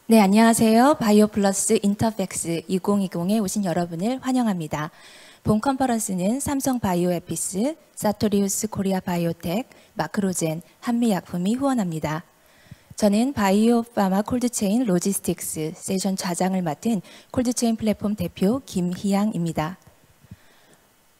네, 안녕하세요. 바이오플러스 인터팩스 2020에 오신 여러분을 환영합니다. 본 컨퍼런스는 삼성 바이오에피스, 사토리우스 코리아 바이오텍, 마크로젠, 한미약품이 후원합니다. 저는 바이오파마 콜드체인 로지스틱스 세션 좌장을 맡은 콜드체인 플랫폼 대표 김희양입니다.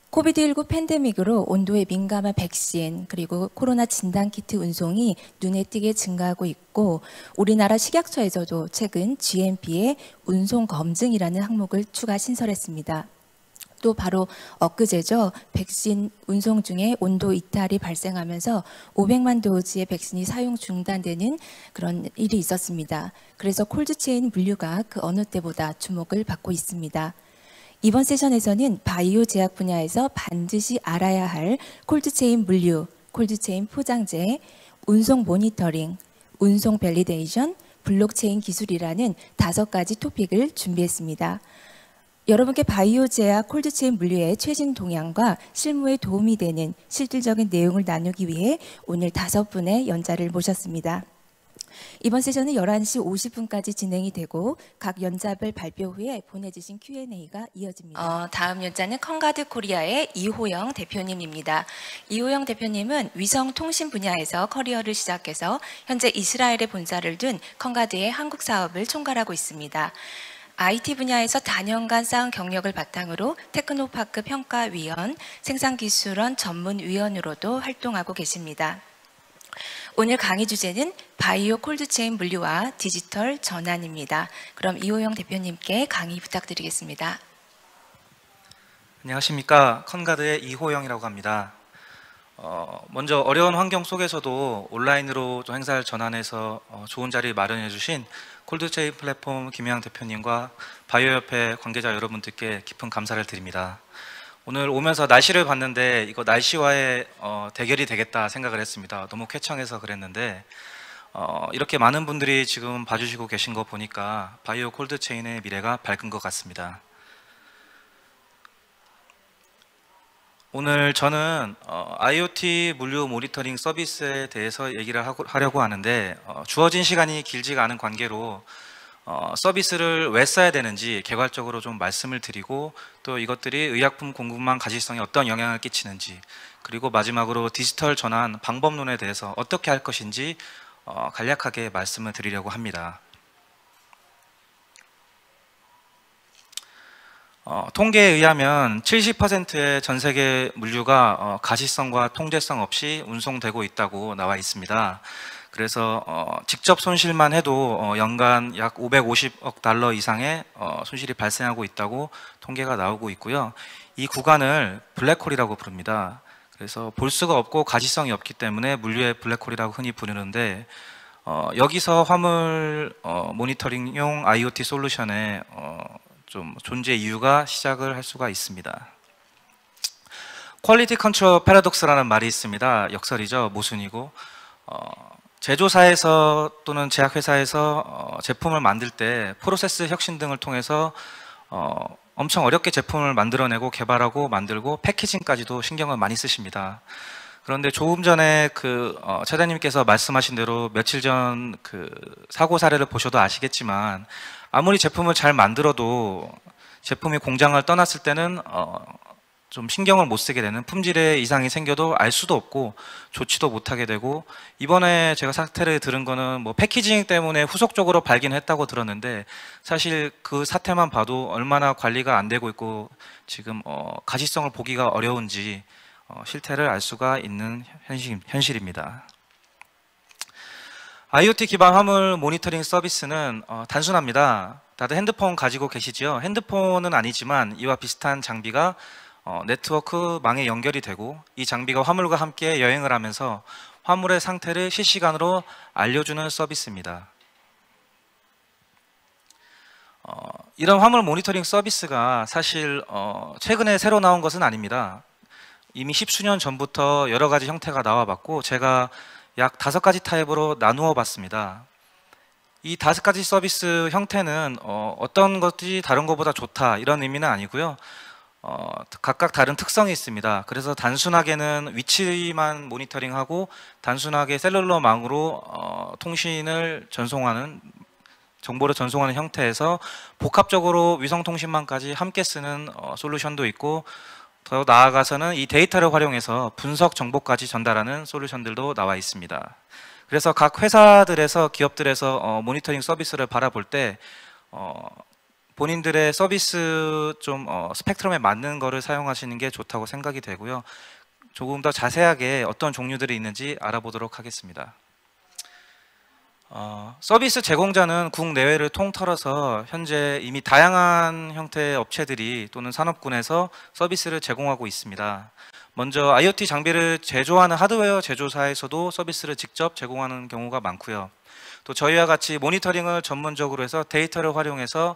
코비드19 팬데믹으로 온도에 민감한 백신 그리고 코로나 진단키트 운송이 눈에 띄게 증가하고 있고 우리나라 식약처에서도 최근 GMP의 운송 검증이라는 항목을 추가 신설했습니다. 또 바로 엊그제죠. 백신 운송 중에 온도 이탈이 발생하면서 500만 도즈의 백신이 사용 중단되는 그런 일이 있었습니다. 그래서 콜드체인 물류가 그 어느 때보다 주목을 받고 있습니다. 이번 세션에서는 바이오 제약 분야에서 반드시 알아야 할 콜드체인 물류, 콜드체인 포장재, 운송 모니터링, 운송 밸리데이션, 블록체인 기술이라는 5가지 토픽을 준비했습니다. 여러분께 바이오 제약 콜드체인 물류의 최신 동향과 실무에 도움이 되는 실질적인 내용을 나누기 위해 오늘 5분의 연자를 모셨습니다. 이번 세션은 11시 50분까지 진행이 되고 각 연자별 발표 후에 보내주신 Q&A가 이어집니다. 다음 연자는 컨가드 코리아의 이호영 대표님입니다. 이호영 대표님은 위성 통신 분야에서 커리어를 시작해서 현재 이스라엘에 본사를 둔 컨가드의 한국 사업을 총괄하고 있습니다. IT 분야에서 다년간 쌓은 경력을 바탕으로 테크노파크 평가위원, 생산기술원 전문위원으로도 활동하고 계십니다. 오늘 강의 주제는 바이오 콜드체인 물류와 디지털 전환입니다. 그럼 이호영 대표님께 강의 부탁드리겠습니다. 안녕하십니까. 컨가드의 이호영이라고 합니다. 먼저 어려운 환경 속에서도 온라인으로 좀 행사를 전환해서 좋은 자리를 마련해 주신 콜드체인 플랫폼 김혜양 대표님과 바이오협회 관계자 여러분들께 깊은 감사를 드립니다. 오늘 오면서 날씨를 봤는데 이거 날씨와의 대결이 되겠다 생각을 했습니다. 너무 쾌청해서 그랬는데 이렇게 많은 분들이 지금 봐주시고 계신 거 보니까 바이오 콜드체인의 미래가 밝은 것 같습니다. 오늘 저는 IoT 물류 모니터링 서비스에 대해서 얘기를 하려고 하는데 주어진 시간이 길지가 않은 관계로 서비스를 왜 써야 되는지 개괄적으로 좀 말씀을 드리고 또 이것들이 의약품 공급망 가시성에 어떤 영향을 끼치는지 그리고 마지막으로 디지털 전환 방법론에 대해서 어떻게 할 것인지 간략하게 말씀을 드리려고 합니다. 통계에 의하면 70%의 전 세계 물류가 가시성과 통제성 없이 운송되고 있다고 나와 있습니다. 그래서 직접 손실만 해도 연간 약 550억 달러 이상의 손실이 발생하고 있다고 통계가 나오고 있고요. 이 구간을 블랙홀이라고 부릅니다. 그래서 볼 수가 없고 가시성이 없기 때문에 물류의 블랙홀이라고 흔히 부르는데 여기서 화물 모니터링용 IoT 솔루션의 좀 존재 이유가 시작을 할 수가 있습니다. 퀄리티 컨트롤 패러독스라는 말이 있습니다. 역설이죠. 모순이고 제조사에서 또는 제약회사에서 제품을 만들 때 프로세스 혁신 등을 통해서 엄청 어렵게 제품을 만들어내고 개발하고 만들고 패키징까지도 신경을 많이 쓰십니다. 그런데 조금 전에 차장님께서 말씀하신 대로 며칠 전 사고 사례를 보셔도 아시겠지만 아무리 제품을 잘 만들어도 제품이 공장을 떠났을 때는 좀 신경을 못 쓰게 되는 품질에 이상이 생겨도 알 수도 없고 조치도 못하게 되고 이번에 제가 사태를 들은 거는 뭐 패키징 때문에 후속적으로 발견했다고 들었는데 사실 그 사태만 봐도 얼마나 관리가 안 되고 있고 지금 가시성을 보기가 어려운지 실태를 알 수가 있는 현실입니다. IoT 기반 화물 모니터링 서비스는 단순합니다. 다들 핸드폰 가지고 계시죠? 핸드폰은 아니지만 이와 비슷한 장비가 네트워크망에 연결이 되고 이 장비가 화물과 함께 여행을 하면서 화물의 상태를 실시간으로 알려주는 서비스입니다. 이런 화물 모니터링 서비스가 사실 최근에 새로 나온 것은 아닙니다. 이미 10수년 전부터 여러 가지 형태가 나와봤고 제가 약 5가지 타입으로 나누어 봤습니다. 이 5가지 서비스 형태는 어떤 것이 다른 것보다 좋다 이런 의미는 아니고요. 각각 다른 특성이 있습니다. 그래서 단순하게는 위치만 모니터링하고 단순하게 셀룰러망으로 통신을 정보를 전송하는 형태에서 복합적으로 위성통신망까지 함께 쓰는 솔루션도 있고, 더 나아가서는 이 데이터를 활용해서 분석 정보까지 전달하는 솔루션들도 나와 있습니다. 그래서 각 회사들에서 기업들에서 모니터링 서비스를 바라볼 때 본인들의 서비스 스펙트럼에 맞는 거를 사용하시는 게 좋다고 생각이 되고요. 조금 더 자세하게 어떤 종류들이 있는지 알아보도록 하겠습니다. 서비스 제공자는 국내외를 통틀어서 현재 이미 다양한 형태의 업체들이 또는 산업군에서 서비스를 제공하고 있습니다. 먼저 IoT 장비를 제조하는 하드웨어 제조사에서도 서비스를 직접 제공하는 경우가 많고요. 또 저희와 같이 모니터링을 전문적으로 해서 데이터를 활용해서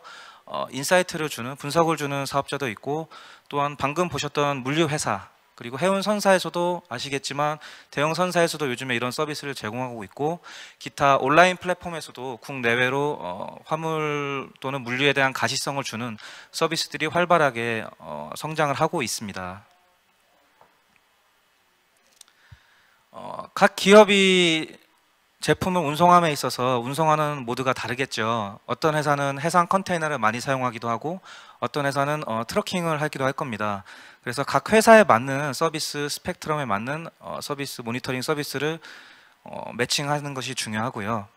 인사이트를 주는, 분석을 주는 사업자도 있고, 또한 방금 보셨던 물류회사, 그리고 해운 선사에서도 아시겠지만 대형 선사에서도 요즘에 이런 서비스를 제공하고 있고, 기타 온라인 플랫폼에서도 국내외로 화물 또는 물류에 대한 가시성을 주는 서비스들이 활발하게 성장을 하고 있습니다. 각 기업이 제품을 운송함에 있어서 운송하는 모드가 다르겠죠. 어떤 회사는 해상 컨테이너를 많이 사용하기도 하고, 어떤 회사는 트러킹을 하기도 할 겁니다. 그래서 각 회사에 맞는 서비스 스펙트럼에 맞는 서비스 모니터링 서비스를 매칭하는 것이 중요하고요.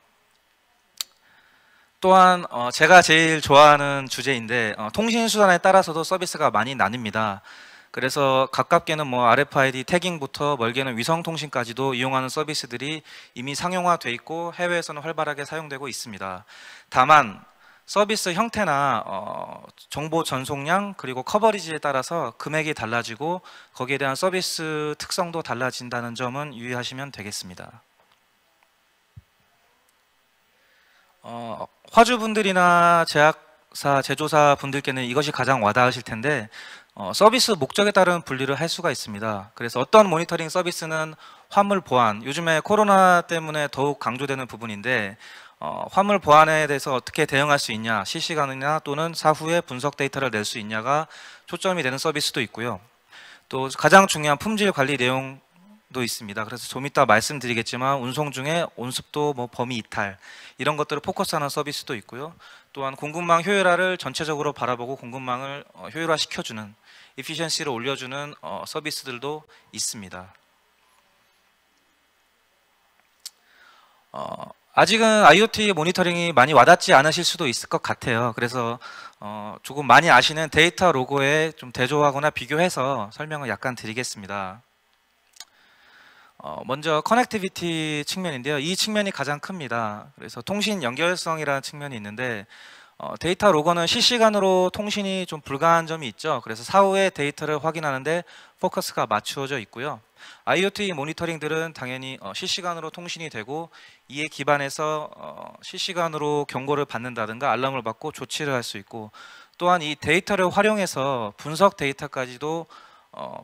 또한 제가 제일 좋아하는 주제인데, 통신 수단에 따라서도 서비스가 많이 나뉩니다. 그래서 가깝게는 RFID 태깅부터 멀게는 위성 통신까지도 이용하는 서비스들이 이미 상용화돼 있고 해외에서는 활발하게 사용되고 있습니다. 다만 서비스 형태나 정보 전송량, 그리고 커버리지에 따라서 금액이 달라지고 거기에 대한 서비스 특성도 달라진다는 점은 유의하시면 되겠습니다. 화주분들이나 제약사, 제조사 분들께는 이것이 가장 와닿으실 텐데, 서비스 목적에 따른 분리를 할 수가 있습니다. 그래서 어떤 모니터링 서비스는 화물 보안, 요즘에 코로나 때문에 더욱 강조되는 부분인데, 화물 보안에 대해서 어떻게 대응할 수 있냐, 실시간이나 또는 사후에 분석 데이터를 낼 수 있냐가 초점이 되는 서비스도 있고요. 또 가장 중요한 품질 관리 내용도 있습니다. 그래서 좀 이따 말씀드리겠지만 운송 중에 온습도, 범위 이탈 이런 것들을 포커스하는 서비스도 있고요. 또한 공급망 효율화를 전체적으로 바라보고 공급망을 효율화 시켜주는, 이피션시를 올려주는 서비스들도 있습니다. 아직은 IoT 모니터링이 많이 와닿지 않으실 수도 있을 것 같아요. 그래서 조금 많이 아시는 데이터 로고에 좀 대조하거나 비교해서 설명을 약간 드리겠습니다. 먼저 커넥티비티 측면인데요. 이 측면이 가장 큽니다. 그래서 통신 연결성이라는 측면이 있는데, 데이터 로거는 실시간으로 통신이 좀 불가한 점이 있죠. 그래서 사후에 데이터를 확인하는데 포커스가 맞추어져 있고요. IoT 모니터링들은 당연히 실시간으로 통신이 되고, 이에 기반해서 실시간으로 경고를 받는다든가 알람을 받고 조치를 할 수 있고, 또한 이 데이터를 활용해서 분석 데이터까지도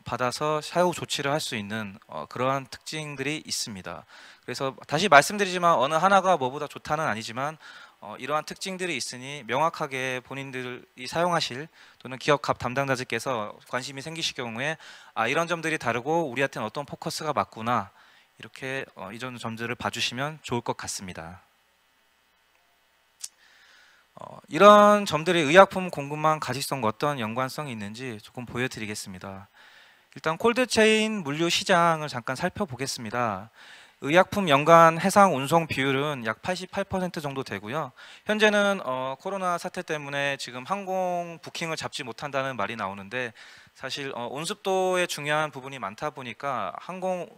받아서 사후 조치를 할 수 있는 그러한 특징들이 있습니다. 그래서 다시 말씀드리지만 어느 하나가 뭐보다 좋다는 아니지만 이러한 특징들이 있으니 명확하게 본인들이 사용하실 또는 기업 갑 담당자들께서 관심이 생기실 경우에 이런 점들이 다르고 우리한테는 어떤 포커스가 맞구나, 이렇게 이런 점들을 봐주시면 좋을 것 같습니다. 이런 점들이 의약품 공급망 가시성과 어떤 연관성이 있는지 조금 보여드리겠습니다. 일단 콜드체인 물류 시장을 잠깐 살펴보겠습니다. 의약품 연간 해상 운송 비율은 약 88% 정도 되고요. 현재는 코로나 사태 때문에 지금 항공 부킹을 잡지 못한다는 말이 나오는데, 사실 온습도에 중요한 부분이 많다 보니까 항공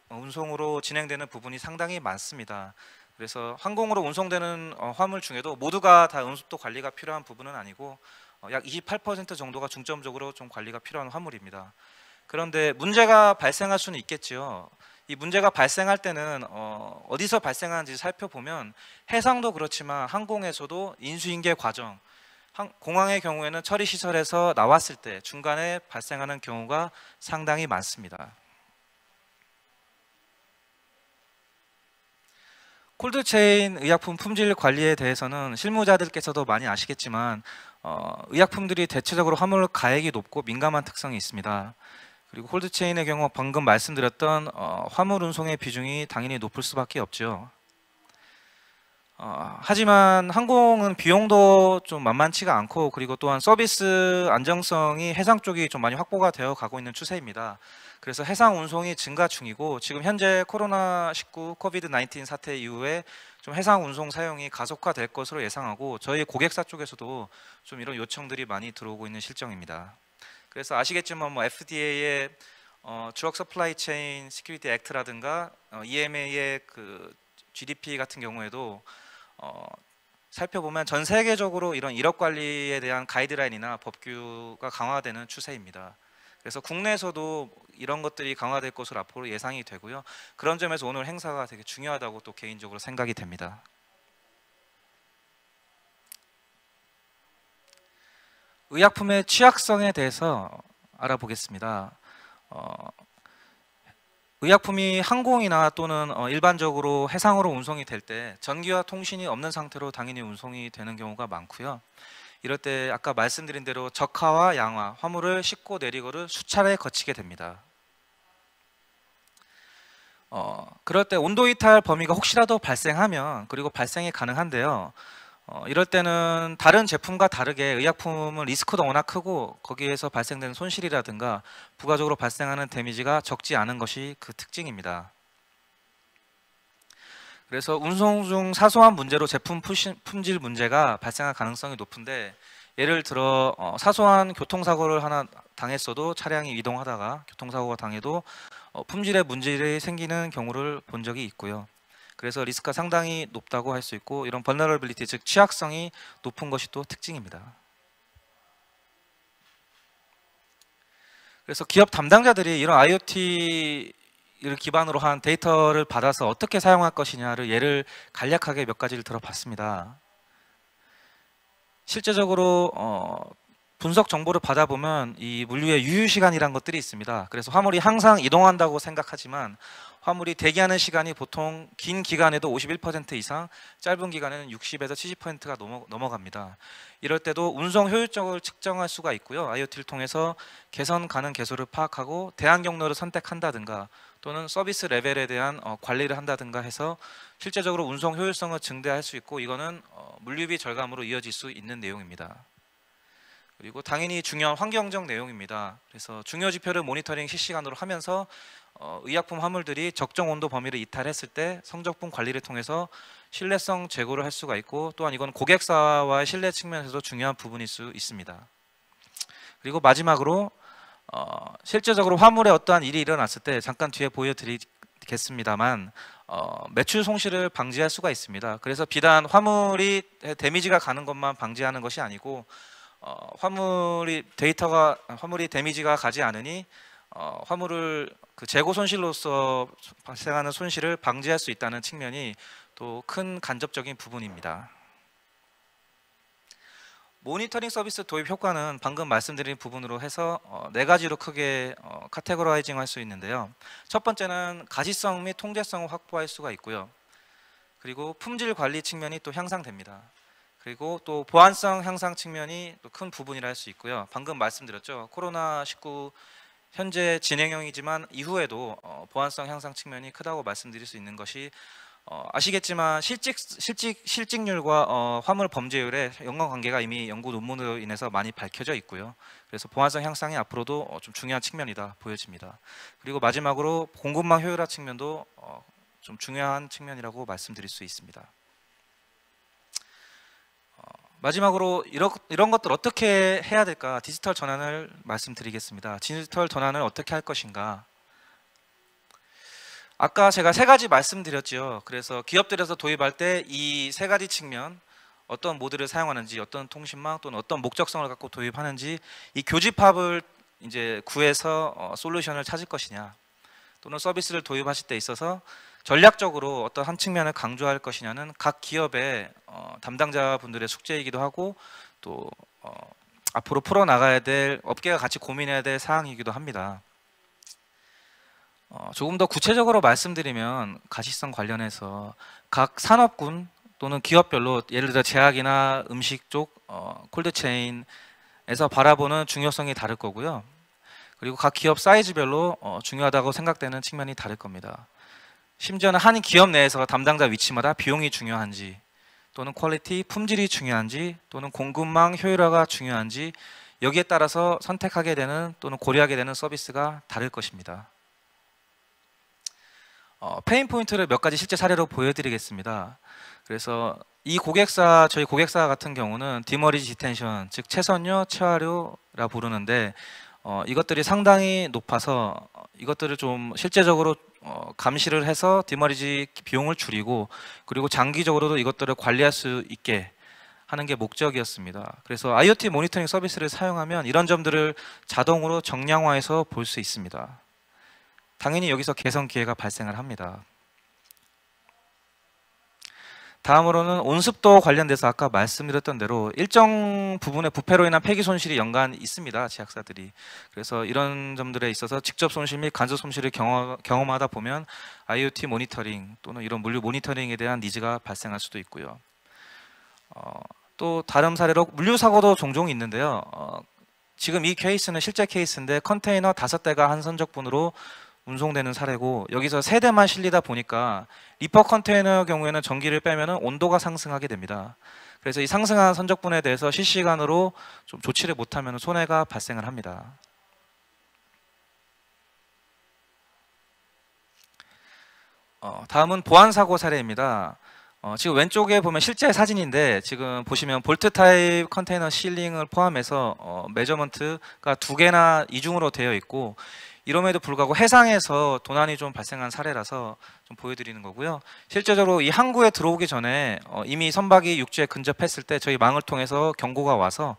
운송으로 진행되는 부분이 상당히 많습니다. 그래서 항공으로 운송되는 화물 중에도 모두가 다 온습도 관리가 필요한 부분은 아니고 약 28% 정도가 중점적으로 좀 관리가 필요한 화물입니다. 그런데 문제가 발생할 수는 있겠지요. 이 문제가 발생할 때는 어디서 발생하는지 살펴보면 해상도 그렇지만 항공에서도 인수인계 과정, 공항의 경우에는 처리 시설에서 나왔을 때 중간에 발생하는 경우가 상당히 많습니다. 콜드체인 의약품 품질 관리에 대해서는 실무자들께서도 많이 아시겠지만 의약품들이 대체적으로 화물 가액이 높고 민감한 특성이 있습니다. 그리고 콜드체인의 경우 방금 말씀드렸던 화물 운송의 비중이 당연히 높을 수밖에 없죠. 하지만 항공은 비용도 좀 만만치가 않고, 그리고 또한 서비스 안정성이 해상 쪽이 좀 많이 확보가 되어 가고 있는 추세입니다. 그래서 해상 운송이 증가 중이고, 지금 현재 코로나19 코비드 19 사태 이후에 좀 해상 운송 사용이 가속화될 것으로 예상하고, 저희 고객사 쪽에서도 좀 이런 요청들이 많이 들어오고 있는 실정입니다. 그래서 아시겠지만 뭐 FDA의 Drug Supply Chain Security Act라든가 EMA의 그 GDP 같은 경우에도 살펴보면 전 세계적으로 이런 이력 관리에 대한 가이드라인이나 법규가 강화되는 추세입니다. 그래서 국내에서도 이런 것들이 강화될 것으로 앞으로 예상이 되고요. 그런 점에서 오늘 행사가 되게 중요하다고 또 개인적으로 생각이 됩니다. 의약품의 취약성에 대해서 알아보겠습니다. 의약품이 항공이나 또는 일반적으로 해상으로 운송이 될 때 전기와 통신이 없는 상태로 당연히 운송이 되는 경우가 많고요. 이럴 때 아까 말씀드린 대로 적하와 양화, 화물을 싣고 내리고를 수차례 거치게 됩니다. 그럴 때 온도 이탈 범위가 혹시라도 발생하면, 그리고 발생이 가능한데요. 이럴 때는 다른 제품과 다르게 의약품은 리스크도 워낙 크고 거기에서 발생되는 손실이라든가 부가적으로 발생하는 데미지가 적지 않은 것이 그 특징입니다. 그래서 운송 중 사소한 문제로 제품 품질 문제가 발생할 가능성이 높은데, 예를 들어 사소한 교통사고를 하나 당했어도, 차량이 이동하다가 교통사고가 당해도 품질에 문제가 생기는 경우를 본 적이 있고요. 그래서 리스크가 상당히 높다고 할 수 있고, 이런 vulnerability, 즉 취약성이 높은 것이 또 특징입니다. 그래서 기업 담당자들이 이런 IoT를 기반으로 한 데이터를 받아서 어떻게 사용할 것이냐를 예를 간략하게 몇 가지를 들어봤습니다. 실제적으로 분석 정보를 받아보면 이 물류의 유효시간이라는 것들이 있습니다. 그래서 화물이 항상 이동한다고 생각하지만 화물이 대기하는 시간이 보통 긴 기간에도 51% 이상, 짧은 기간에는 60에서 70%가 넘어갑니다. 이럴 때도 운송 효율적을 측정할 수가 있고요. IoT를 통해서 개선 가능 개소를 파악하고 대안 경로를 선택한다든가, 또는 서비스 레벨에 대한 관리를 한다든가 해서 실제적으로 운송 효율성을 증대할 수 있고, 이거는 물류비 절감으로 이어질 수 있는 내용입니다. 그리고 당연히 중요한 환경적 내용입니다. 그래서 중요 지표를 모니터링 실시간으로 하면서 의약품 화물들이 적정 온도 범위를 이탈했을 때 성적분 관리를 통해서 신뢰성 제고를 할 수가 있고, 또한 이건 고객사와의 신뢰 측면에서도 중요한 부분일 수 있습니다. 그리고 마지막으로 실제적으로 화물에 어떠한 일이 일어났을 때, 잠깐 뒤에 보여드리겠습니다만 매출 손실을 방지할 수가 있습니다. 그래서 비단 화물이 데미지가 가는 것만 방지하는 것이 아니고, 화물이 데미지가 가지 않으니 화물을 그 재고 손실로서 발생하는 손실을 방지할 수 있다는 측면이 또 큰 간접적인 부분입니다. 모니터링 서비스 도입 효과는 방금 말씀드린 부분으로 해서 네 가지로 크게 카테고라이징 할 수 있는데요. 첫 번째는 가시성 및 통제성을 확보할 수가 있고요. 그리고 품질 관리 측면이 또 향상됩니다. 그리고 또 보안성 향상 측면이 또 큰 부분이라 할 수 있고요. 방금 말씀드렸죠. 코로나19 현재 진행형이지만 이후에도 보안성 향상 측면이 크다고 말씀드릴 수 있는 것이, 아시겠지만 실직률과 화물 범죄율의 연관관계가 이미 연구 논문으로 인해서 많이 밝혀져 있고요. 그래서 보안성 향상이 앞으로도 좀 중요한 측면이다 보여집니다. 그리고 마지막으로 공급망 효율화 측면도 좀 중요한 측면이라고 말씀드릴 수 있습니다. 마지막으로 이런 것들 어떻게 해야 될까, 디지털 전환을 말씀드리겠습니다. 디지털 전환을 어떻게 할 것인가. 아까 제가 세 가지 말씀드렸죠. 그래서 기업들에서 도입할 때 이 세 가지 측면, 어떤 모드를 사용하는지, 어떤 통신망 또는 어떤 목적성을 갖고 도입하는지, 이 교집합을 이제 구해서 솔루션을 찾을 것이냐, 또는 서비스를 도입하실 때 있어서 전략적으로 어떤 한 측면을 강조할 것이냐는 각 기업의 담당자분들의 숙제이기도 하고, 또 앞으로 풀어나가야 될, 업계가 같이 고민해야 될 사항이기도 합니다. 조금 더 구체적으로 말씀드리면, 가시성 관련해서 각 산업군 또는 기업별로, 예를 들어 제약이나 음식 쪽 콜드체인에서 바라보는 중요성이 다를 거고요. 그리고 각 기업 사이즈별로 중요하다고 생각되는 측면이 다를 겁니다. 심지어는 한 기업 내에서 담당자 위치마다 비용이 중요한지, 또는 퀄리티, 품질이 중요한지, 또는 공급망 효율화가 중요한지, 여기에 따라서 선택하게 되는 또는 고려하게 되는 서비스가 다를 것입니다. 페인 포인트를 몇 가지 실제 사례로 보여드리겠습니다. 그래서 저희 고객사 같은 경우는 디머리지 디텐션, 즉 채선료, 체화료라 부르는데 이것들이 상당히 높아서 이것들을 좀 실제적으로 감시를 해서 디머리지 비용을 줄이고, 그리고 장기적으로도 이것들을 관리할 수 있게 하는 게 목적이었습니다. 그래서 IoT 모니터링 서비스를 사용하면 이런 점들을 자동으로 정량화해서 볼 수 있습니다. 당연히 여기서 개선 기회가 발생을 합니다. 다음으로는 온습도 관련돼서 아까 말씀드렸던 대로 일정 부분의 부패로 인한 폐기 손실이 연간 있습니다, 제약사들이. 그래서 이런 점들에 있어서 직접 손실 및 간접 손실을 경험하다 보면 IoT 모니터링 또는 이런 물류 모니터링에 대한 니즈가 발생할 수도 있고요. 또 다른 사례로 물류 사고도 종종 있는데요. 지금 이 케이스는 실제 케이스인데 컨테이너 5대가 한 선적분으로 운송되는 사례고, 여기서 3대만 실리다 보니까 리퍼 컨테이너의 경우에는 전기를 빼면 온도가 상승하게 됩니다. 그래서 이 상승한 선적분에 대해서 실시간으로 좀 조치를 못하면 손해가 발생을 합니다. 다음은 보안사고 사례입니다. 지금 왼쪽에 보면 실제 사진인데, 지금 보시면 볼트 타입 컨테이너 실링을 포함해서 메저먼트가 2개나 이중으로 되어 있고, 이럼에도 불구하고 해상에서 도난이 좀 발생한 사례라서 좀 보여드리는 거고요. 실제적으로 이 항구에 들어오기 전에 이미 선박이 육지에 근접했을 때 저희 망을 통해서 경고가 와서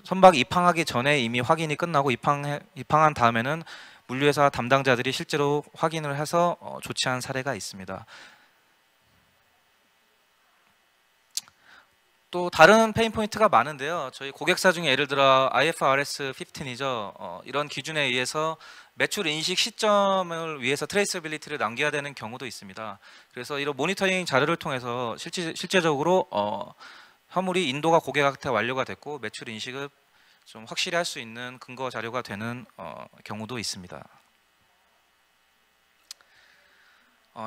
선박이 입항하기 전에 이미 확인이 끝나고 입항한 다음에는 물류회사 담당자들이 실제로 확인을 해서 조치한 사례가 있습니다. 또 다른 페인 포인트가 많은데요. 저희 고객사 중에 예를 들어 IFRS 15이죠. 이런 기준에 의해서 매출 인식 시점을 위해서 트레이서빌리티를 남겨야 되는 경우도 있습니다. 그래서 이런 모니터링 자료를 통해서 실제적으로 화물이 인도가 고객한테 완료가 됐고 매출 인식을 좀 확실히 할 수 있는 근거 자료가 되는 경우도 있습니다.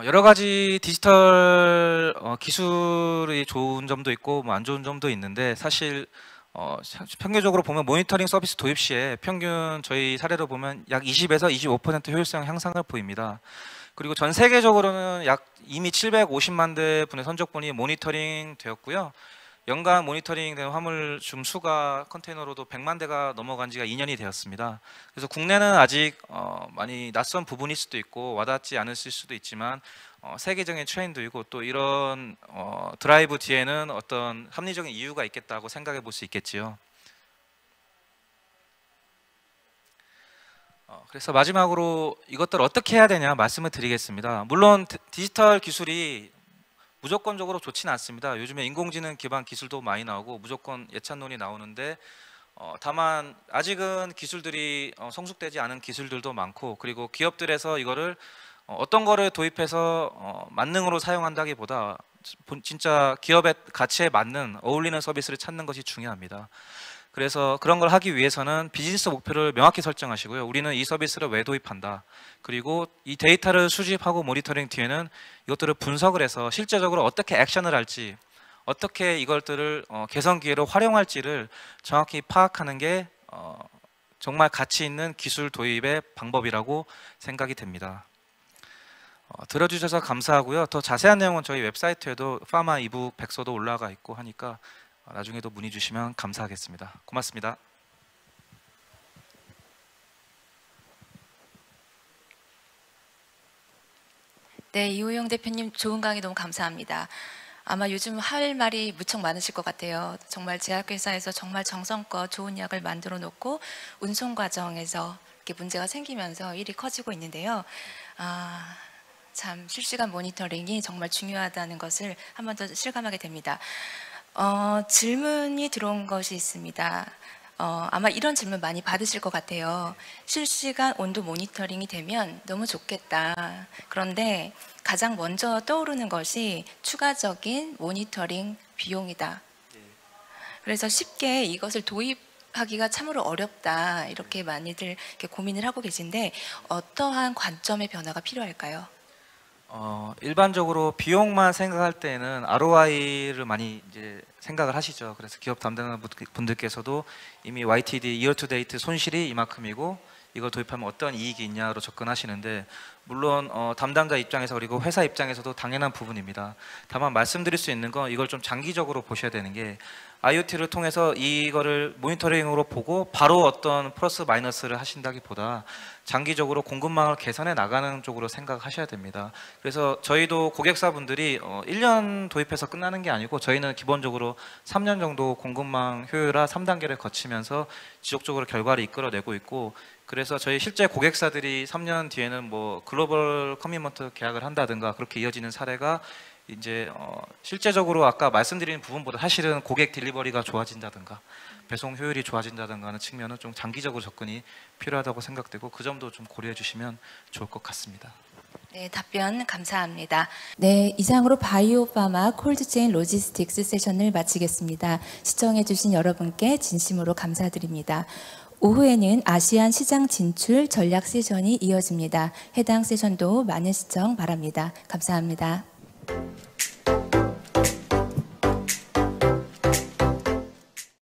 여러 가지 디지털 기술이 좋은 점도 있고 뭐 안 좋은 점도 있는데, 사실 평균적으로 보면 모니터링 서비스 도입 시에 평균 저희 사례로 보면 약 20에서 25% 효율성 향상을 보입니다. 그리고 전 세계적으로는 약 이미 750만 대 분의 선적분이 모니터링 되었고요. 연간 모니터링 된 화물 중 수가 컨테이너로도 100만 대가 넘어간 지가 2년이 되었습니다. 그래서 국내는 아직 많이 낯선 부분일 수도 있고 와닿지 않으실 수도 있지만 세계적인 트렌드이고, 또 이런 드라이브 뒤에는 어떤 합리적인 이유가 있겠다고 생각해 볼 수 있겠지요. 그래서 마지막으로 이것들을 어떻게 해야 되냐 말씀을 드리겠습니다. 물론 디지털 기술이 무조건적으로 좋지는 않습니다. 요즘에 인공지능 기반 기술도 많이 나오고 무조건 예찬론이 나오는데, 다만 아직은 기술들이 성숙되지 않은 기술들도 많고, 그리고 기업들에서 이거를 어떤 거를 도입해서 만능으로 사용한다기보다 진짜 기업의 가치에 맞는 어울리는 서비스를 찾는 것이 중요합니다. 그래서 그런 걸 하기 위해서는 비즈니스 목표를 명확히 설정하시고요. 우리는 이 서비스를 왜 도입한다. 그리고 이 데이터를 수집하고 모니터링 뒤에는 이것들을 분석을 해서 실제적으로 어떻게 액션을 할지, 어떻게 이것들을 개선 기회로 활용할지를 정확히 파악하는 게 정말 가치 있는 기술 도입의 방법이라고 생각이 됩니다. 들어주셔서 감사하고요. 더 자세한 내용은 저희 웹사이트에도 파마 이북 백서도 올라가 있고 하니까 나중에도 문의 주시면 감사하겠습니다. 고맙습니다. 네, 이호영 대표님 좋은 강의 너무 감사합니다. 아마 요즘 할 말이 무척 많으실 것 같아요. 정말 제약회사에서 정말 정성껏 좋은 약을 만들어 놓고 운송 과정에서 이렇게 문제가 생기면서 일이 커지고 있는데요. 참 실시간 모니터링이 정말 중요하다는 것을 한 번 더 실감하게 됩니다. 질문이 들어온 것이 있습니다. 아마 이런 질문 많이 받으실 것 같아요. 실시간 온도 모니터링이 되면 너무 좋겠다. 그런데 가장 먼저 떠오르는 것이 추가적인 모니터링 비용이다. 그래서 쉽게 이것을 도입하기가 참으로 어렵다. 이렇게 많이들 이렇게 고민을 하고 계신데 어떠한 관점의 변화가 필요할까요? 일반적으로 비용만 생각할 때는 ROI를 많이 이제 생각을 하시죠. 그래서 기업 담당 분들께서도 이미 YTD, year to date 손실이 이만큼이고 이걸 도입하면 어떤 이익이 있냐로 접근하시는데, 물론 담당자 입장에서 그리고 회사 입장에서도 당연한 부분입니다. 다만 말씀드릴 수 있는 건 이걸 좀 장기적으로 보셔야 되는 게, IoT를 통해서 이거를 모니터링으로 보고 바로 어떤 플러스 마이너스를 하신다기보다 장기적으로 공급망을 개선해 나가는 쪽으로 생각하셔야 됩니다. 그래서 저희도 고객사분들이 1년 도입해서 끝나는 게 아니고, 저희는 기본적으로 3년 정도 공급망 효율화 3단계를 거치면서 지속적으로 결과를 이끌어내고 있고, 그래서 저희 실제 고객사들이 3년 뒤에는 뭐 글로벌 커미먼트 계약을 한다든가 그렇게 이어지는 사례가 이제 실제적으로 아까 말씀드린 부분보다 사실은 고객 딜리버리가 좋아진다든가 배송 효율이 좋아진다든가 하는 측면은 좀 장기적으로 접근이 필요하다고 생각되고, 그 점도 좀 고려해 주시면 좋을 것 같습니다. 네, 답변 감사합니다. 네, 이상으로 바이오파마 콜드체인 로지스틱스 세션을 마치겠습니다. 시청해주신 여러분께 진심으로 감사드립니다. 오후에는 아시안 시장 진출 전략 세션이 이어집니다. 해당 세션도 많은 시청 바랍니다. 감사합니다.